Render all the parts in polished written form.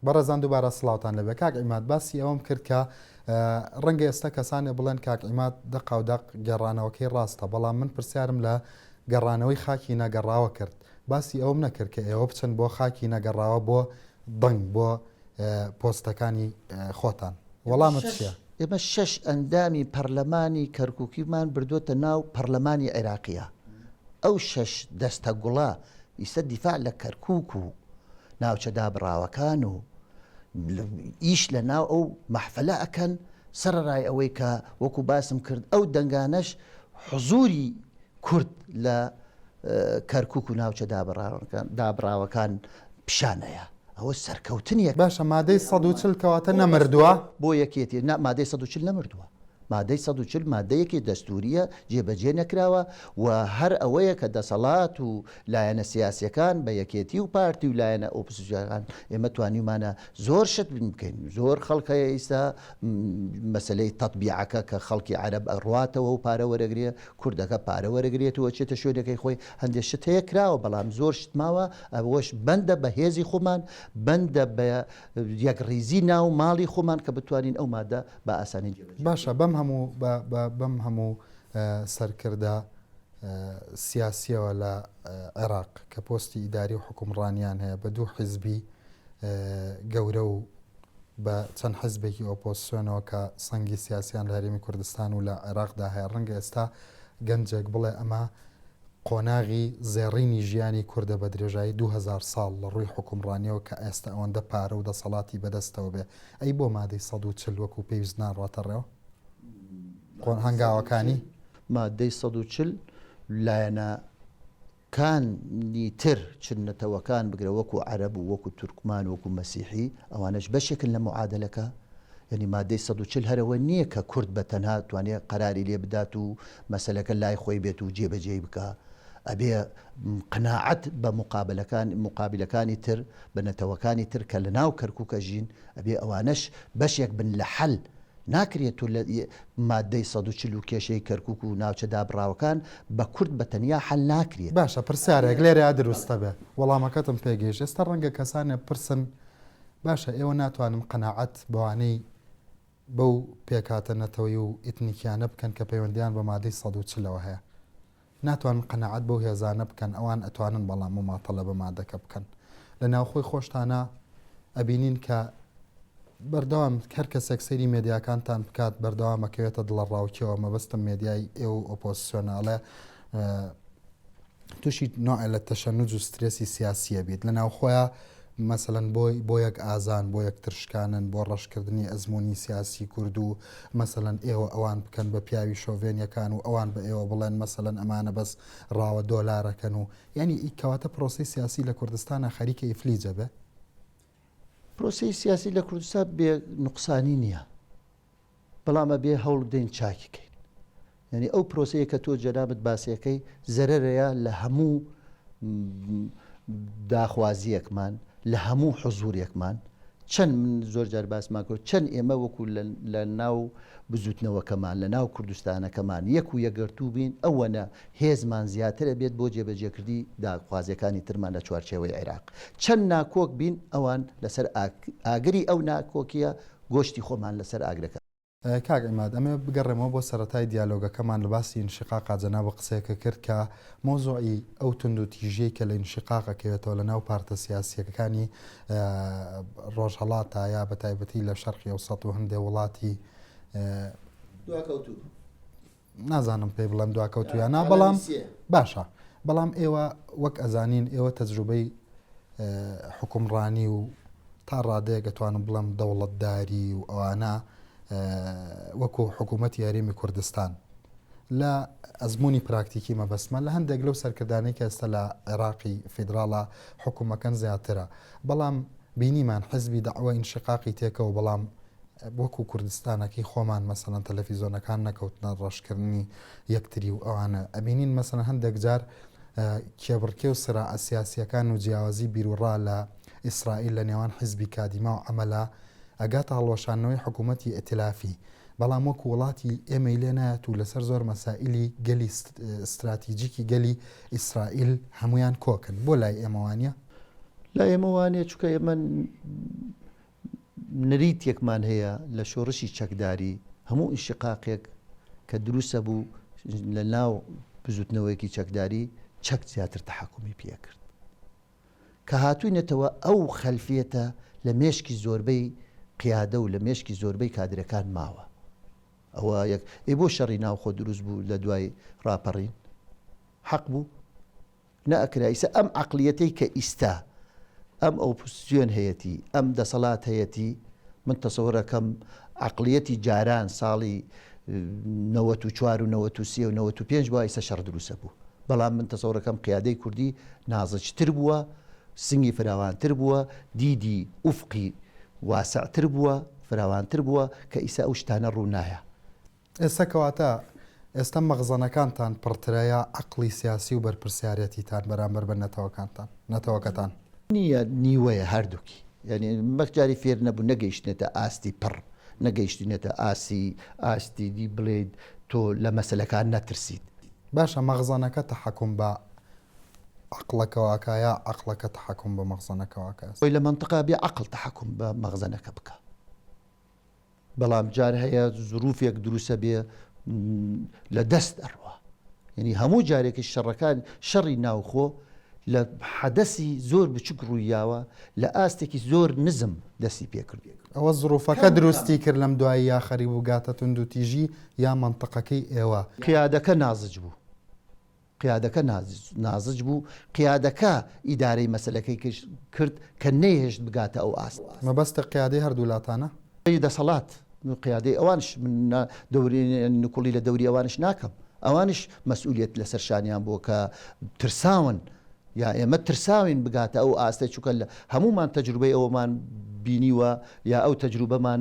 بەڕێزان دووبارە سڵاوتان لەبێ. کاک عیماد باسی ئەوم کرد کە ڕەنگە ئێستا کەسانێ بڵێن کاک عیماد دەق و دەق گەڕانەوەکەی ڕاستە، بەڵام من پرسیارم لە گەڕانەوەی خاکی نەگەڕاوە کرد. باسی ئەوم نەکرد کە ئێوە بچن بۆ خاکی نەگەڕاوە بۆ دەنگ بۆ پۆستەکانی خۆتان. وەڵامت چییە؟ ئێمە 6 ئەندامی پەرلەمانی کەرکووکیمان بردوۆتە ناو پەرلەمانی عێراقیە. ئەو 6 دەستە گوڵا ئیسە دیفاع لە کەرکووک و ناوچە دابڕاوەکان و ئیش لە ناو ئەو مەحفەلە ئەکەن سەرڕای ئەوەی کە وەکو باسم کرد ئەو دەنگانەش حزوری کورد لە کەرکووک و ناوچە دابڕاوەکان پیشانەیە. ئەوە سەرکەوتنیە. باشە مادەی 140 کەواتە نەمردووە بۆ یەکێتی مادەی 140 نەمردووە. مادەی 140 مادەیەکی دەستوریە جێبەجێ نەکراوە و هەر ئەوەیە کە دەسەڵات و لایەنە سیاسیەکان بە یەکێتی و پارتی و لایەنە ئۆپۆزیسیۆنەکان ئێمە توانیمانە زۆر شت بکەین. زۆر خەڵکەیە ئێستا مەسلەی تەطبیعەکە کە خەڵکی عەرەب ئەڕواتەوە و پارە وەرەگرێ، کوردەکە پارە وەرەگرێتەوە چێتە شوێنەکەی خۆی. هەندێک شت هەیە کراوە بەڵام زۆر شت ماوە. ئەوەش بەندە بە هێزی خۆمان، بەندە بە یەکڕیزی ناو ماڵی خۆمان کە بتوانین ئەو مادە بە ئاسانی جێبەجێ. باشە بەم هەموو سەرکردە سیاسیەوە لە عێراق کە پۆستی ئیداری و حکومڕانیان هەیە بە دوو حیزبی گەورە و بە چەند حیزبێکی ئۆپۆزیسیۆنەوە کە سەنگی سیاسیان لە هەرێمی کوردستان و لە عێراقدا هەیە. ڕەنگە ئێستا گەنجێک بڵێ ئەمە قۆناغی زێڕینی ژیانی کوردە بە درێژایی 2000 ساڵ لە ڕووی حکومڕانیەوە کە ئێستا ئەوەندە پارە و دەسەڵاتی بەدەستەوە بێ. ئەی بۆ مادەی 140 وەکو پێویست ناڕاتە ڕێوە هەنگاوەکانی مادەی 140 لایەنەکانی تر چنەتەوەکان بگرە وەکو عەرەب و وەکو تورکمان وەکو مەسیحی ئەوانش بەشێکن لە معادلەکە. یعنی مادەی 140 هەرەوە نییە کە کورد بە تەنها توانێت قەراری لێ بدات و مەسەلەکە لای خۆی بێت و جێبەجێ بکە. ئەبێ قەناعەت بە مقابلەکانی تر بە نەتەوەکانی تر کە لە ناو کەرکووکە ژین ئەبێ ئەوانش بەشێک بن لە حەل. ناکرێت و لە مادەی 140 و کێشەی کەرکووک و ناوچە دابڕاوەکان بە کورد بە تەنیا حەل ناکرێت. باشە پرسیارێک لێرە دروستە بێ وەڵامەکەتم پێگەیشت. ئێستا ڕەنگە کەسانێ پرسن باشە ئێوە ناتوانم قەناعەت بەوانەی بەو پێکاتەنەتەوەی و ئیتنیکیانە بکەن کە پەیوەندیان بە مادەی 140ەوە هەیە. ناتوان قەناعەت بەو هێزانە بکەن، ئەوان ئەتوانن بەڵام مماتەڵە بە مادەکە بکەن. لە ناوخۆی خۆشتانە ئەبینین کە بەردەوام هەر کەسێک سەیری مێدیاکانتان بکات بەردەوامەکەوێتە دڵە ڕاوکیەوە مەبەستم مێدیای ئێوە ئۆپۆزیسیۆناڵە تووشی نوع لە تەشەنوج و سترێسی سیاسیە بیت لە ناوخۆیە مەسەلەن بۆ یەک ئازان بۆ یەک ترشکانن بۆ ڕەشکردنی ئەزمموی سیاسی کورد و مەسەلەن ئێوە ئەوان بکەن بە پیاوی شۆڤێنیەکان و ئەوان بە ئێوە بڵێن مەسەلەن ئەمانە بەس ڕاوە دۆلارەکەن و یعنی ئیکەواتە پرۆسی سیاسی لە کوردستانە خەریکە ئیفلیجە بێ. پرۆسی سیاسی لە کوردستان بێ نوقسانی نییە، بەڵامە بێ هەوڵ دێن چاکیکەین. یعنی ئەو پرۆسەیە کە تۆ جەنابەت باسیەکەی زەرەرەیە لە هەموو داخوازیەکمان لە هەموو حزوریەکمان. چەند من زۆر جار باسمان کرد چەند ئێمە وەکو لە ناو بزوتنەوەکەمان لە ناو کوردستانەکەمان یەک و یەگرتوو بین ئەوەنە هێزمان زیاترە بێت بۆ جێبەجێکردی داخوازیەکانی ترمان لە چوارچێوەی عێراق. چەند ناکۆک بین ئەوان لەسەر ئاگری ئەو ناکۆکیە گۆشتی خۆمان لەسەر ئاگرەکە. کاک عیماد ئەمێ بگەڕێمەوە بۆ سەرەتای دیالۆگەکەمان لە باسی ئینشقاقا جەنابە قسەیەکە کرد کە مۆزوعی ئەو تند و تیژەی کە لە ئینشقاقەکەوێتەوە لە ناو پارتە سیاسیەکانی ڕۆژهەڵاتە یا بە تایبەتی لە شەرقی ئەوسەط و هەندێک وڵاتی نازانم پێی بڵێم دواکەوتویانە بەڵام باشە بەڵام ئێوە وەک ئەزانین ئێوە تەجروبەی حکومڕانی و تا ڕادەیە دەتوانم بڵێم دەوڵەتداری و ئەوانە وەکو حکوومەتی هەرێمی کوردستان لە ئەزمموی پراکتیکی مەبەسمە لە هەندێک لەو سەرکردانەی کە ئێستا لە عێراقی فیدراڵە حکوومەکەن زیاترە بەڵام بینیمان حزبی داوای ئینشقاقی تێکەوە بەڵام وەکو کوردستانەکەی خۆمان مەسەڵەن تەلەڤیزۆنەکان نەکەوتنە ڕەشکردنی یەکتری و ئەوانە ئەبینین مەسەڵەن هەندێک جار کێبڕکێ و سراعە سیاسیەکان و جیاوازی بیرروڕا لە ئیسرائیل لە نێوان حزبی کادیما و ئەمەلا ئەگاتە هەڵۆشانەوەی حکوومەتی ئەتلافی بەڵام وەکو وڵاتی ئێمەی لێ نایەت و لەسەر زۆر مەسائلی گەلی استراتیجیکی گەلی ئیسرائیل هەمویان کۆکن بۆ لای ئێمەوانە لا ئێمەوانێ چکە ئێمە نریتێکمان هەیە لە شۆڕشی چەکداری هەموو ئینشقاقێک کە دروستە بوو لە ناو بزوتنەوەیەکی چەکداری چەک زیاتر تەحکومی پێکرد کە هاتووینەتەوە ئەو خەلفیەتە لە مێشکی زۆربەی قیادە و لە مێشکی زۆربەی کادرەکان ماوە ئەوە یەک بۆ شەڕی ناوخۆ دروست بوو لە دوای ڕاپەڕین حەق بوو نەئەکرایسە ئەم عەقلیەتەی کە ئیستا ئەم ئۆپۆزیسیۆن هەیەتی ئەم دەسەڵات هەیەتی من تەسەوڕەکەم عەقلیەتی جاران ساڵی 94 و 93 و 95 بۆ ئیسە شەڕ دروستە بوو بەڵام من تەسەوڕەکەم قیادەی کوردی نازجتر بووە سنگی فراوانتر بووە دیدی ئوفقی واسعتر بووە فراوانتر بووە کە ئیسا ئەو شتانە ڕوو نایە ئێستا کەواتە ئێستا مەغزەنەکانتان پڕترەیە عەقلی سیاسی و بەرپرسیارەتیتان بەرامبەر بە نەتەوەکان نییە نیوەیە هەردووکی یعنی مەکجاری فێر نەبوو نەگەیشتێتە ئاستی پڕ نەگەیشتێتە ئاستی دی بڵێت تۆ لە مەسلەکان نەترسیت باشە مەغزانەکە تەحەکوم بە عەقڵەکەواکایە عەقڵەکە تەحەکوم بە مەغزەنەکەواکە خۆی لە منطقا بێ عەقڵ تەحەکوم بە مەغزەنەکە بکە بەڵام جار هەیە زروفێک دروستە بێ لە دەست دەڕوە یعنی هەموو جارێکی شەڕەکان شەڕی ناوخۆ لە حەدەسی زۆر بچووک ڕوویاوە لە ئاستێکی زۆر نزم دەستی پێکردی ئەوە زروفەکە دروستی کرد لەم دوایی یا خەریب و گاتە تونند و تیژی یا منطقەکەی ئێوە قیادەکە نازج بوو قیادەکە نازج بوو قیادەکە ئیدارەی مەسلەکەی کرد کە نەیهێشت بگاتە ئەو ئاست مەبەستە قیادەی هەردوو لاتانە دەسەڵات قیادەی ئەوانش من دەوری نکوڵی لە دەوری ئەوانش ناکەم ئەوانش مەسئولیت لەسەر شانیان بووە کە ترساون یا ئێمە ترساوین بگاتە ئەو ئاستە چووکە هەمومان تەجروبەی ئەوەمان بینیوە یا ئەو تەجروبەمان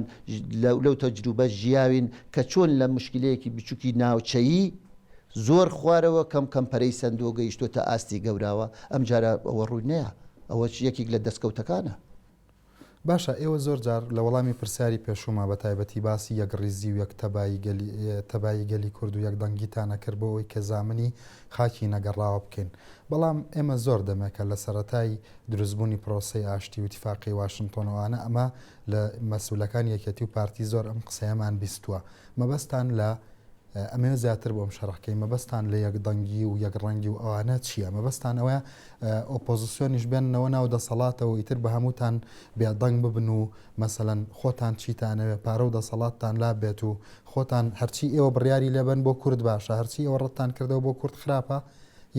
لەو تەجروبە ژیاوین کە چۆن لە مشکلەیەکی بچووکی ناوچەیی زۆر خوارەوە کەم پەرەی سندۆ گەیشتۆتە ئاستی گەوراوە ئەم جارە ئەوە ڕووی نەیە ئەوە یەکێک لە دەستکەوتەکانە باشە ئێوە زۆر جار لە وەڵامی پرسیاری پێشوما بە تایبەتی باسی یەک ڕیزی و یەک تەبایی گەلی کورد و یەک دەنگیتانە کرد بۆەوەی کە زامنی خاکی نەگەڕاوە بکەین بەڵام ئێمە زۆر دەمێکە لە سەرەتای دروستبوونی پرۆسەی ئاشتی و اتفاقی واشنتۆنەوانە ئەمە لە مەسئولەکان یەکێتی و پارتی زۆر ئەم قسەیەمان بیستووە مەبەستان لە ئەمێ زیاتر بۆم شەڕەکەی مەبەستان لە یەک دەنگی و یەک ڕەنگی و ئەوانە چییە مەبەستان ئەوە ئۆپۆزیسیۆنیش بێنەوە ناو دەسەڵاتەوە ئیتر بە هەمووتان بێدەنگ ببن و مەسەلەن خۆتان چیتانەوێ پارە و دەسەڵاتتان لا بێت و خۆتان هەرچی ئێوە بڕیاری لێبن بۆ کورد باشە هەرچی ئەوە ڕەتان کردەوە بۆ کورد خراپە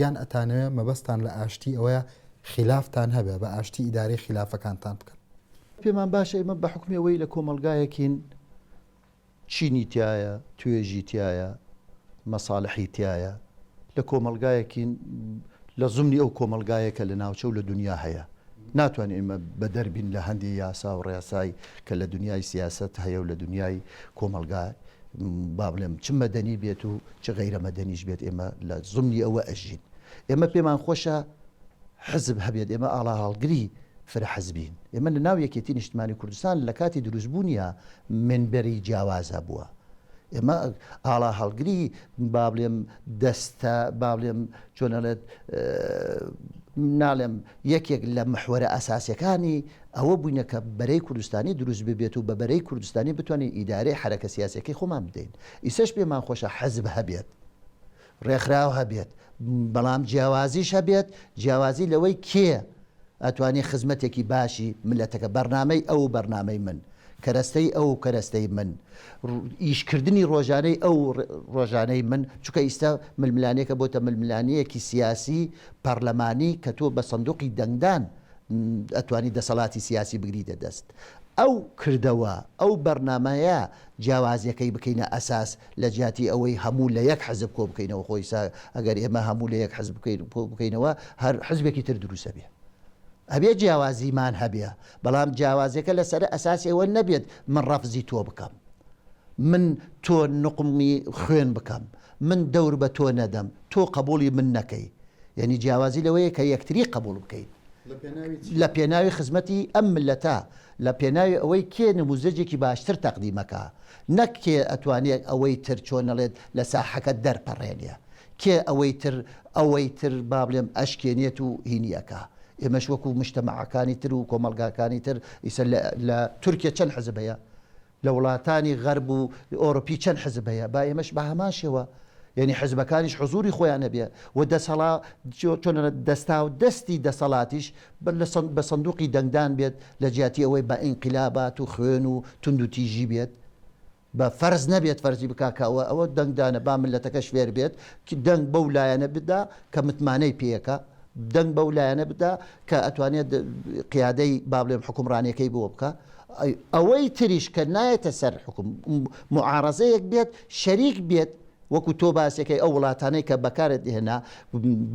یان ئەتانەوێ مەبەستان لە ئاشتی ئەوەیە خلافتان هەبێ بە ئاشتی ئیدارەی خلافەکانتان بکەن پێمان باشە ئێمە بە حکومەوەی لە کۆمەلگایەکین چینی تایە توێژی تایە مەساڵحی تایە لە کۆمەلگایەکین لە زمنی ئەو کۆمەلگایەکە لە ناوچە و لە دنیا هەیە ناتوانین ئێمە بەدەربین لە هەندی یاسا و ڕێسایی کە لە دنیای سیاست هەیە و لە دنیای کۆمەلگای با بڵێم چ مەدەنی بێت و چ غەیرە مەدەنیش بێت ئێمە لە زمنی ئەوە ئەژین ئێمە پێمان خۆشە حزب هەبێت ئێمە ئاڵا هەڵگری فرەحەزبین ئێمە لە ناو یەکێتی نیشتمانی کوردستان لە کاتی دروستبوونیە منبەری جیاوازە بووە ئێمە ئاڵا هەڵگری با بڵێم دەستە با بڵێم چۆنەڵێت ناڵێم یەکێک لە محوەرە ئەساسیەکانی ئەوە بووینە کە بەرەی کوردستانی دروست ببێت و بە بەرەی کوردستانی بتوانین ئیدارەی حرەکە سیاسیەکەی خۆمان بدەین ئیسەش پێمان خۆشە حەزب هەبێت ڕێکخراو هەبێت بەڵام جیاوازیش هەبێت جیاوازی لەوەی کێ ئەتوانی خزمەتێکی باشی ملەتەکە بەرنامەی ئەو بەرنامەی من کەرەستەی ئەو کەرەستەی من ئیشکردنی ڕۆژانەی ئەو ڕۆژانەی من چونکە ئیستا ململانەیەکە بۆتە ململانەیەکی سیاسی پەرلەمانی کە تۆ بە سندوقی دەنگدان ئەتوانی دەسەڵاتی سیاسی بگریتە دەست ئەو کردەوە ئەو بەرنامەیە جیاوازیەکەی بکەینە ئەساس لە جیاتی ئەوەی هەموو لە یەک حەزب کۆ بکەینەوە خۆی ئەگەر ئێمە هەموو لە یەک حەزب بکەینەوە هەر حزبێکی تر دروستە بێ ئەبێ جیاوازیمان هەبێ بەڵام جیاوازیەکە لەسەر ئەساسی ئەوە نەبێت من ڕەفزی تۆ بکەم من تۆ نقمی خوێن بکەم من دەور بە تۆ نەدەم تۆ قبولی من نەکەی یعنی جیاوازی لەوەیە کە یەکتری قبول بکەیت لە پێناوی خزمەتی ئەم ملەتە لە پێناوی ئەوەی کێ نموزەجێکی باشتر تەقدیمەکە نەک کێ ئەتوانێت ئەوەی تر چۆنەڵێت لە ساحەکە دەرپەڕێنێ کێ ئەوەی تر با بڵێم ئەشکێنێت و هینیەکە ئێمەش وەکو مجتەمەعەکانی تر و کۆمەڵگاکانی تر ئیسە لە تورکیا چەند حزب هەیە، لە وڵاتانی غەرب و ئۆڕۆپی چەند حزب هەیە، با ئێمەش بە هەمان شێوە یعنی حزبەکانیش حزوری خۆیان هەبێ و چۆن دەستا و دەستی دەسەڵاتیش بە سندوقی دەنگدان بێت لە جیاتی ئەوەی بە ئینقلابات و خوێن و تونند و تیژی بێت، بە فەرز نەبێت فەرزی بکاکەوە ئەوە دەنگدانە با ملەتەکە شوێر بێت دەنگ بەو لایەنە بدا کە متمانەی پێیەکە، دەنگ بەو لایەنە بدا کە ئەتوانێت قیادەی با بڵێم حکومڕانیەکەی بۆ بکە، ئەوەی تریش کە نایەتە سەر حکوم معارەزەیەک بێت شەریک بێت وەکو تۆ باسێکەکەی ئەو وڵاتانەی کە بەکارت هێنا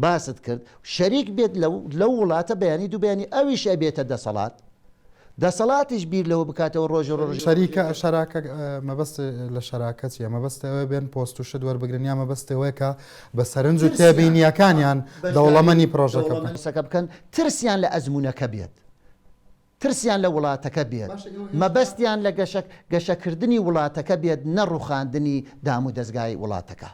باست کرد شەریک بێت لەو وڵاتە بەیانی دوو بەیانی ئەویش ئەبێتە دەسەڵاتیش بیر لەوە بکاتەوە ڕۆژ شەریکە شەراکە مەبەست لە شەراکەچیە مەبەستەوە بێن پۆست و شت وەربگرن یا مەبەستەوەی کە بە سەرنج و تێبینیەکانیان دەوڵەمەنی پرۆژەکە بکەن ترسیان لە ئەزمونونەکە بێت، ترسیان لە وڵاتەکە بێت، مەبەستیان لە گەشەکردنی وڵاتەکە بێت نەڕوخاندنی دام و دەستگای وڵاتەکە،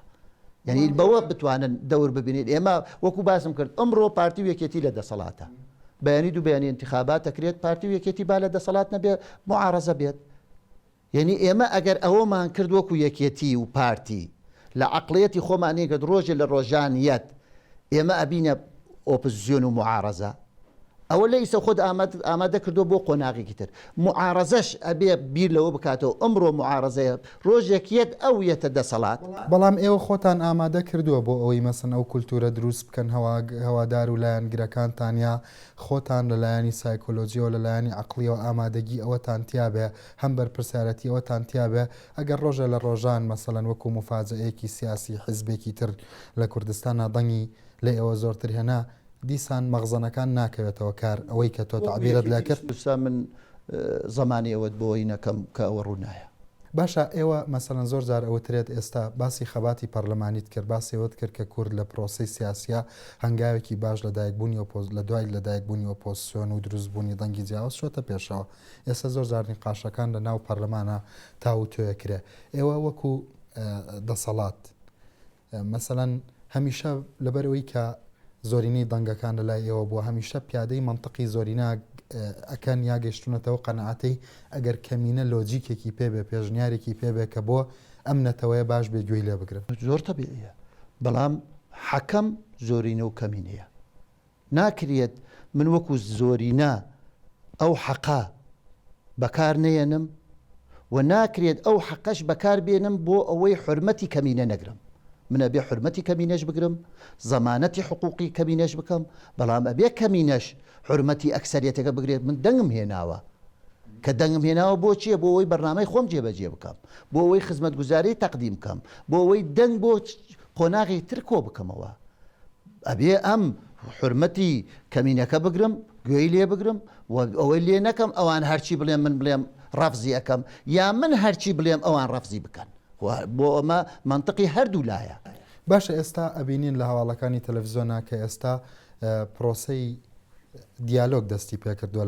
یعنی بەوە بتوانن دەور ببینێت. ئێمە وەکو باسم کرد ئەمڕۆ پارتی و یەکێتی لە دەسەڵاتە، بەیانی دوو بەیانی انتخابات دەکرێت پارتی و یەکێتی با لە دەسەڵات نەبێت معارەزە بێت، یعنی ئێمە ئەگەر ئەوەمان کرد وەکو یەکێتی و پارتی لە عەقڵیەتی خۆمانێگەت ڕۆژێ لە ڕۆژانیەت ئێمە ئەبینە ئۆپۆزیسیۆن و معارەزە، ئەوە لەیسە خۆت ئامادە کردو بۆ قۆناغێکی تر، معارەزەش ئەبێ بیر لەوە بکاتەوە ئەمڕۆ معارەزەیە ڕۆژێکیەت ئەو یەتە دەسەڵات. بەڵام ئێوە خۆتان ئامادە کردووە بۆ ئەوەی مەسن ئەو کولتورە دروست بکەن هەوادار و لایەنگرەکانتان یا خۆتان لە لایەنی سایکۆلۆجیەوە لە لایەنی عەقلیەوە ئامادەگی ئەوەتان تیابێ هەم بەرپرسیارەتی ئەوەتان تیابێ ئەگەر ڕۆژە لە ڕۆژان مەسەڵەن وەکو مفاجەیەکی سیاسی حزبێکی تر لە کوردستان دەنگی لە ئێوە زۆرتر هێنا دیسان مەغزەنەکان ناکەوێتەوە کار ئەوەی کە تۆ تعبیرت لە کرد. من زمانی ئەوەت بۆی نەکەم کە ئەوە ڕوونایە. باشە ئێوە مەسەڵەن زۆر جار ئەوترێت ئێستا باسی خەباتی پەرلەمانیت کرد، باسیەوەت کرد کە کورد لە پرۆسی سیاسیە هەنگاوێکی باش لە دایکبوونی لە دوای لە دایکبوونی ئۆپۆزیسیۆن و دروستبوونی دەنگی جیاواز چۆتە پێشەوە. ئێستا زۆر جار نیقاشەکان لە ناو پەرلەمانە تاو تۆیە کرێ. ئێوە وەکو دەسەڵات مەسەڵەن هەمیشە لەبەرەوەی کە زۆرینەی دەنگەکان لە لای ئێوە بووە هەمیشە پیادەی منطقی زۆرینە ئەکەن یا گەشتونەتەوە قەنەعەتەی ئەگەر کەمینە لۆجیکێکی پێبێ پێشنیارێکی پێبێ کە بۆ ئەم نەتەوەیە باش بێ گوێی لێ بگرن. زۆر تەبیعیە، بەڵام حەکەم زۆرینە و کەمینەیە ناکرێت من وەکو زۆرینە ئەو حەقا بەکار نێنم و ناکرێت ئەو حەقەش بەکار بێنم بۆ ئەوەی حورمەتی کەمینە نەگرم. من ئەبێ حورمەتی کەمینەش بگرم، زەمانەتی حقوقی کەمینەش بکەم، بەڵام ئەبێ کەمینەش حورمەتی ئەکسەریەتەکە بگرێت. من دەنگم هێناوە کە دەنگم هێناوە بۆ چییە؟ بۆ ئەوەی بەرنامەی خۆم جێبەجێ بکەم، بۆ ئەوەی خزمەتگوزاری تەقدیم بکەم، بۆ ئەوەی دەنگ بۆ قۆناغی تر کۆ بکەمەوە. ئەبێ ئەم حورمەتی کەمینەکە بگرم، گوێی لێ بگرم و ئەوەی لێ نەکەم ئەوان هەرچی بڵێم من بڵێم ڕەفزی ئەەکەم یا من هەرچی بڵێم ئەوان ڕەفزی بکەن. بۆ ئەمە منطقی هەردوو لایە. باشە ئێستا ئەبینین لە هەواڵەکانی تەلەڤیزۆنا کە ئێستا پرۆسەی دیالۆگ دەستی پێکردووە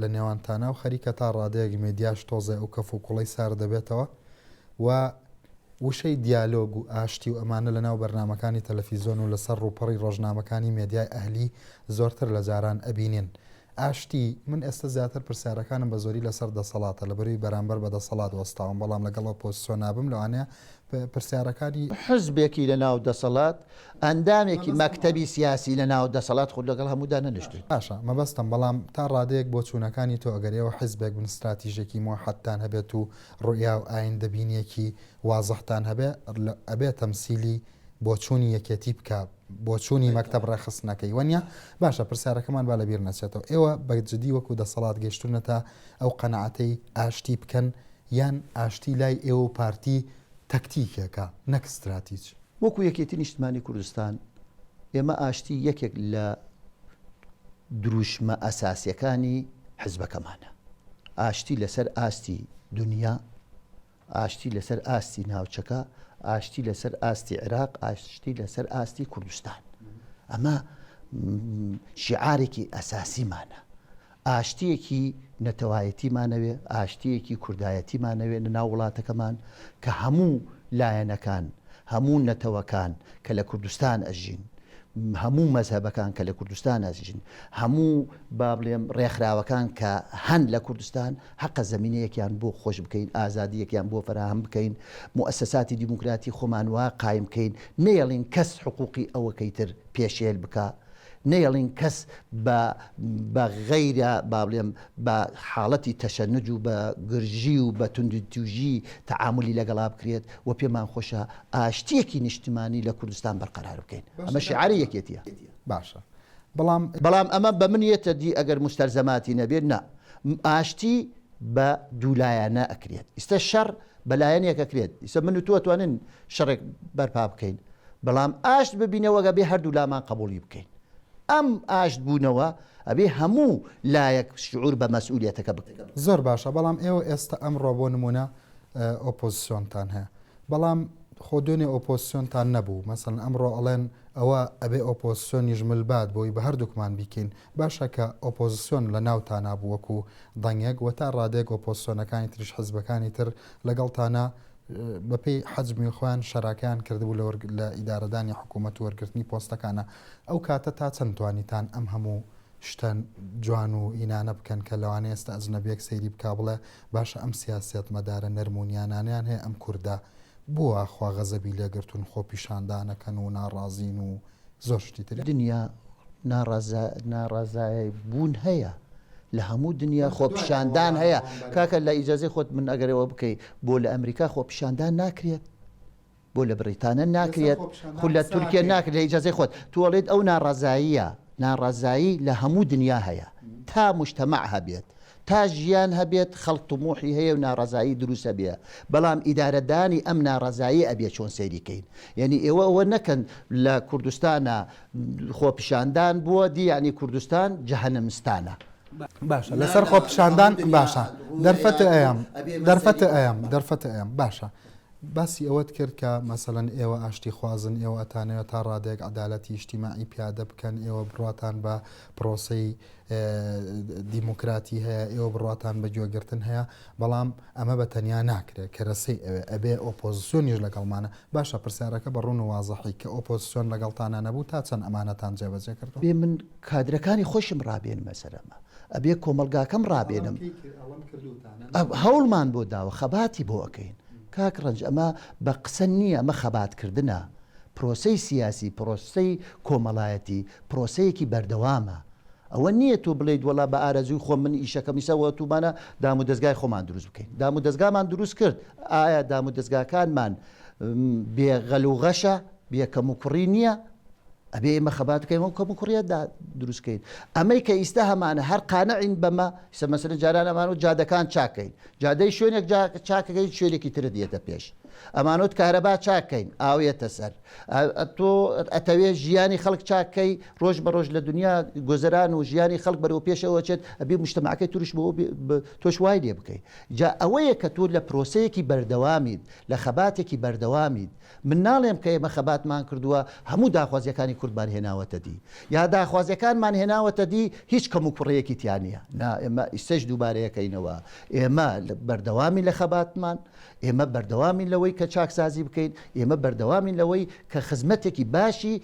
لە نێوانتانە و خەریکە تا ڕادەیەک مێدیاش تۆزێ و کەف و کوڵی سار دەبێتەوە و وشەی دیالۆگ و ئاشتی و ئەمانە لە ناو بەرنمەکانی تەلەڤیزۆن و لەسەر ڕووپەڕی ڕۆژنامەکانی مێدیای ئەهلی زۆرتر لە جاران ئەبینین. ئاشتی من ئێستا زیاتر پرسیارەکانم بە زۆری لەسەر دەسەڵاتە لە بەروی بەرامبەر بە دەسەڵات وەستاوم، بەڵام لەگەڵ پۆزیسیۆن نابم لەوانەیە پرسیارەکانی حزبێکی لە ناو دەسەڵات ئەندامێکی مەکتەبی سیاسی لە ناو دەسەڵات خود لەگەڵ هەموودا نەنیشتێت. باشە مەبەستم، بەڵام تا ڕادەیەک بۆ چوونەکانی تۆ ئەگەرەوە حزبێک بن استراتیژێکی موحەدتان هەبێت و ڕوئیا و ئاین دەبینیەکی وازەحتان هەبێ ئەبێت تەمسیلی بۆ چوونی یەکێتی بکە بۆ چوونی مەکتەب ڕێخستنەکەی وەنیە. باشە پرسیارەکەمان با لەبیر نەچێتەوە. ئێوە بەجددی وەکو دەسەڵات گەشتونەتە ئەو قەنەعەتەی ئاشتی بکەن یان ئاشتی لای ئێوە پارتی تەکتیکێکە نەک استراتیج. وەکو یەکێتی نیشتمانی کوردستان ئێمە ئاشتی یەکێک لە دروشمە ئەساسیەکانی حزبەکەمانە. ئاشتی لەسەر ئاستی دنیا، ئاشتی لەسەر ئاستی ناوچەکە، ئاشتی لەسەر ئاستی عێراق، ئاشتی لەسەر ئاستی کوردستان. ئەمە شیعارێکی ئەساسیمانە. ئاشتیەکی نەتەوایەتیمانەوێ، ئاشتیەکی کوردایەتیمانەوێ لە ناو وڵاتەکەمان کە هەموو لایەنەکان هەموو نەتەوەکان کە لە کوردستان ئەژین هەموو مەزهبەکان کە لە کوردستان نازیژن هەموو با بڵێم ڕێکخراوەکان کە هەن لە کوردستان حەقە زمینەیەکیان بۆ خۆش بکەین ئازادیەکیان بۆ فراهم بکەین مؤسساتی دیموکراتی خۆمان وا قایم بکەین نێڵین کەس حقوقی ئەوەکەیتر پێشێل بکە نێڵین کەس بە غەیرە با بڵێم بە حاڵەتی تەشەنج و بە گرژی و بە توندتوژی تەعاملی لەگەڵا بکرێت و پێمان خۆشە ئاشتیەکی نیشتمانی لە کوردستان بەرقەرار بکەین ئەمە شعاری یەکێتیە باشە بەڵام ئەمە بە منیەتە دی ئەگەر مستەرزەماتی نەبێت نا ئاشتی بە دوولایەنە ئەکرێت ئیستا شەڕ بەلایەنێک ئەکرێت ئیستا من و تۆ توانن شەڕێک بەرپا بکەین بەڵام ئاشت ببینەوەگە بێ هەردوو لامان قبولی بکەین ئەم ئاشت بوونەوە ئەبێ هەموو لایەک شعور بە مەسئولیەتەکە بکەین زۆر باشە بەڵام ئێوە ئێستا ئەمڕۆ بۆ نمونە ئۆپۆزیسیۆنتان هەیە بەڵام خۆ دوێنێ ئۆپۆزیسیۆنتان نەبوو مەسەن ئەمڕۆ ئەڵێن ئەوە ئەبێ ئۆپۆزیسیۆنی ژملبات بۆی بە هەردووکمان بیکەین باشە کە ئۆپۆزیسیۆن لە ناوتان نابوو وەکو دەنگێک و تا ڕادێک ئۆپۆزیسیۆنەکانی تریش حزبەکانی تر لەگەڵتانە بەپێی حەجمی خۆیان شەراکیان کردبوو لە ئیدارەدانی حکوومەت و وەرگرتنی پۆستەکانە ئەو کاتە تا چەند توانیتان ئەم هەموو شتەن جوان و ئینانە بکەن کە لەوانەیە ئێستا ئەجنەبیەک سەیری بکا بڵێ باشە ئەم سیاسەت مەدارە نەرمونیانانیان هەیە ئەم کووردە بووە خوا غەزەبی لێگرتون خۆ پیشاندانەکەن و ناڕازین و زۆر شتی تر دنیا ناڕازای بوون هەیە لە هەموو دنیا خۆپیشاندان هەیە کاکە لە ئیجازەی خۆت من ئەگەرەوە بکەیت بۆ لە ئەمریکا خۆپیشاندان ناکرێت بۆ لە بریتانە ناکرێت خو لە تورکیا ناکرێت لە ئیجازەی خۆت تووەڵێت ئەو ناڕازایی لە هەموو دنیا هەیە تا مجتەمع هەبێت تا ژیان هەبێت خەڵک طموحی هەیە و ناڕازایی دروستە بێ بەڵام ئیدارەدانی ئەم ناڕازایی ئەبێ چۆن سەیریکەین یعنی ئێوە ئەوە نەکەن لە کوردستانە خۆپیشاندان بووە دی ینی کوردستان جەهەنەمستانە باشە لەسەر خۆپیشاندان باشە دەرفەتە ئەم باشە باسی ئەوەت کرد کە مەسەڵەن ئێوە ئاشتی خوازن ئێوە ئەتانەوە تا ڕادێک عەدالەتی ئیجتیماعی پیادە بکەن ئێوە بڕاتان بە پرۆسەی دیموکراتی هەیە ئێوە بڕاتان بە گوێگرتن هەیە بەڵام ئەمە بە تەنیا ناکرێت کەرەسەی ئەبێ ئۆپۆزیسیۆنیش لەگەڵمانە باشە پرسیارەکە بە ڕوون و وازەحی کە ئۆپۆزیسیۆن لەگەڵتانە نەبوو تا چەند ئەمانەتان جێبەجێ کردو بێ من کادرەکانی خۆشم ڕابێن مەسەرەمە ئەبێ کۆمەلگاکەم ڕابێنم هەوڵمان بۆ داوە خەباتی بۆ ئەەکەین کاک ڕەنج ئەمە بە قسە نییە ئەمە خەباتکردنە پرۆسەی سیاسی پرۆسەی کۆمەڵایەتی پرۆسەیەکی بەردەوامە ئەوە نییە تو بڵێیت وەڵا بە ئارەزوی خۆ من ئیشەکەمیسەوە تومانە دام و دەستگای خۆمان دروست بکەین دام و دەستگامان دروست کرد ئایا دام و دەستگاکانمان بێغەل و غەشە بێ کەم و کوڕی نییە ئەبێ ئێمە خەبات بکەین و کەم و کوڕیەتدا دروستکەین ئەمەی کە ئیستا هەمانە هەر قانەعین بەمە ئیسە مەسەلەن جاران ئەمان و جادەکان چاکەین جادەی شوێنێک چاکەکەی شوێنێکی ترە دێتە پێش ئەمانۆت کارەبا چاکەین ئاوێتە سەر تۆ ئەتەوێ ژیانی خەڵک چاکەی ڕۆژ بە ڕۆژ لە دنیا گۆزەران و ژیانی خەڵک بەرەوە پێشەوە چێت ئەبێ مجتەمەعەکەی توش بۆ تۆش وای لێ بکەیت جا ئەوەیە کە تۆ لە پرۆسەیەکی بەردەوامید لە خەباتێکی بەردەوامید من ناڵێم کە ئێمە خەباتمان کردووە هەموو داخوازیەکانی کوردمان هێناوەتە دی یا داخوازیەکانمان هێناوەتە دی هیچ کەم و کوڕەیەکی تیانە ئێمە ئیسەش دووبارەیەکەینەوە ئێمە بەردەوامی لە خەباتمان ئێمە بەردەوامی لەوەی کە چاکسازی بکەین ئێمە بەردەوامی لەوەی کە خزمەتێکی باشی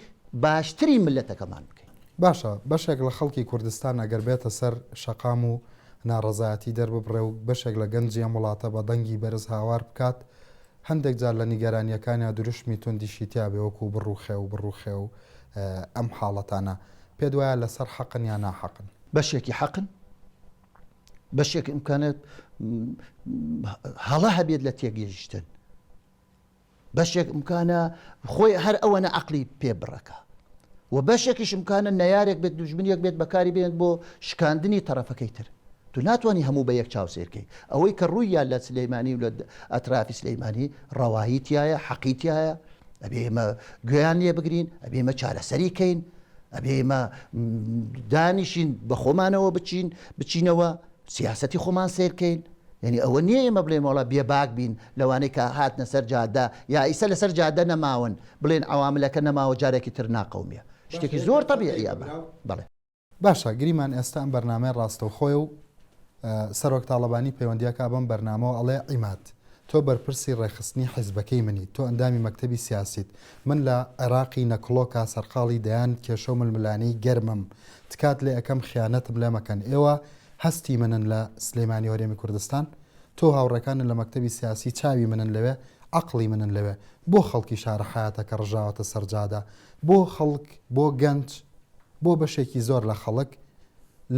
باشتری ملەتەکەمان بکەین باشە بەشێک لە خەڵکی کوردستان ئەگەر بێتە سەر شەقام و ناڕەزایەتی دەرببڕێ و بەشێک لە گەنجی ئەم وڵاتە بە دەنگی بەرز هاوار بکات هەندێک جار لە نیگەرانیەکانیان دروشمی توندیشی تیاابێ وەکو بڕوخێ و ئەم حاڵەتانە پێ وایە لەسەر حەقن یا ناحەقن بەشێکی حەقن بەشێک ئیمکانێت هەڵە هەبێت لە تێگەیشتن بەشێک ئیمکانە خۆی هەر ئەوەنە عەقلی پێ بڕەکە و بەشێکیش ئیمکانە نەیارێک بێت دوژمنیەک بێت بەکاری بێت بۆ شکاندنی تەرەفەکەی تر تو ناتوانانی هەموو بە یەک چاوسێرکەی ئەوەی کە ڕوویان لە سلەیمانی و لە ئەترافی سلەیمانی ڕەواهیتیایە حەقیتیایە ئەبێ ئێمە گوێیان لێ بگرین ئەبێ ئێمە چارەسەری کەین ئەبێ ئێمە دانیشین بە خۆمانەوە بچینەوە سیاسەتی خۆمان سێرکەین یعنی ئەوە نییە ئێمە بڵێن وڵا بێباک بین لەوانەیە کە هاتنە سەر جادە یا ئیسە لەسەر جادە نەماون بڵێن عواملەکە نەماوە جارێکی تر ناقەومیە شتێکی زۆر تەبیعیە بڵێ باشە گریمان ئێستا ئەم بەرنامەی ڕاستەوخۆی و سەرۆک تاڵەبانی پەیوەندیەکە بەم بەرنامەوە ئەڵێ عیمات تۆ بەرپرسی ڕێخستنی حیزبەکەی منی، تۆ ئەندامی مەکتەبی سیاسیت، من لە عێراقی نەکڵۆکە سەرقاڵی دەیان کێشە و ململانی گەرمم، تکات لێ ئەەکەم خیانەتم لێ مەکەن. ئێوە هەستی منن لە سلێمانی هەرێمی کوردستان، تۆ هاوڕەکانن لە مەکتەبی سیاسی چاوی منن لەوێ، عقلی منن لەوێ، بۆ خەڵکی شارە حیاتەکە ڕژاوەتە سەرجادا، بۆ خەڵک، بۆ گەنج، بۆ بەشێکی زۆر لە خەڵک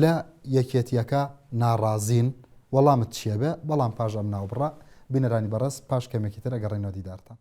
لە یەکێتیەکە ناڕازین. وەڵامت چیە بێ؟ بەڵام پاژ ئەم ناوبڕە بینەرانی بەڕست پاش کەمێکی تر ئەگەڕێنەوە دیدارتان.